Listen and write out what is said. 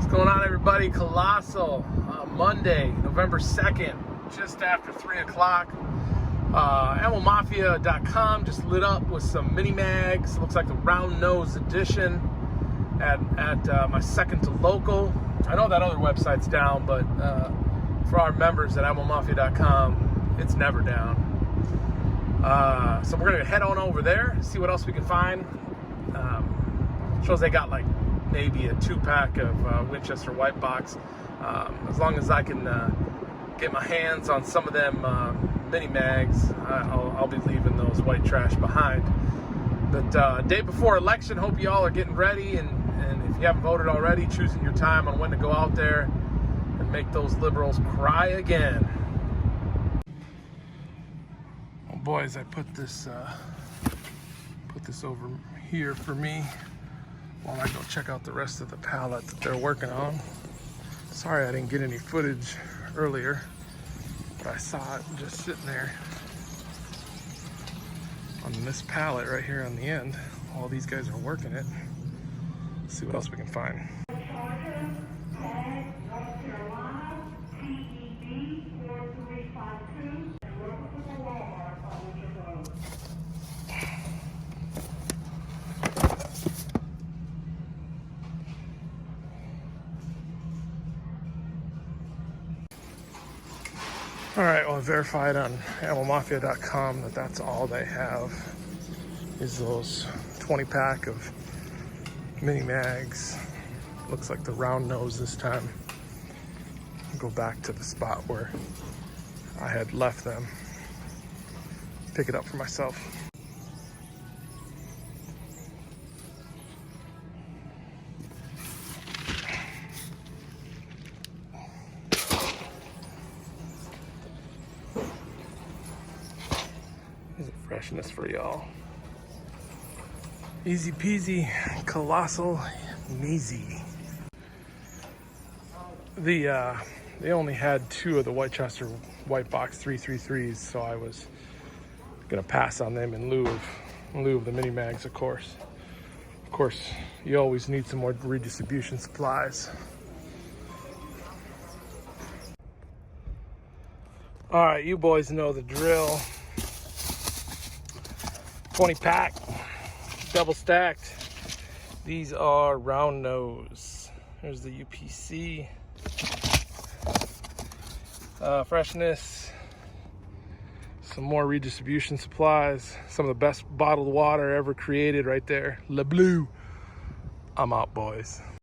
What's going on, everybody? Colossal, Monday, November 2nd, just after 3 o'clock. AmmoMafia.com just lit up with some mini mags. It looks like the round nose edition at my second to local. I know that other website's down, but for our members at AmmoMafia.com, it's never down. So we're gonna head on over there, see what else we can find. Shows they got like maybe a 2-pack of Winchester White Box. As long as I can get my hands on some of them mini mags, I'll be leaving those white trash behind. But day before election, hope you all are getting ready, and if you haven't voted already, choosing your time on when to go out there and make those liberals cry again. Well, boys, I put this over here for me while I go check out the rest of the pallet that they're working on. Sorry I didn't get any footage earlier, but I saw it just sitting there on this pallet right here on the end while these guys are working it. Let's see what else we can find. All right, well, I verified on AmmoMafia.com that that's all they have is those 20-pack of mini mags. Looks like the round nose this time. I'll go back to the spot where I had left them. Pick it up for myself. There's a freshness for y'all. Easy peasy, colossal, easy. They only had 2 of the Winchester White Box 333s, so I was gonna pass on them in lieu of the mini mags, of course. Of course, you always need some more redistribution supplies. All right, you boys know the drill. 20-pack, double stacked. These are round nose. There's the UPC. Freshness. Some more redistribution supplies. Some of the best bottled water ever created right there. Le Bleu. I'm out, boys.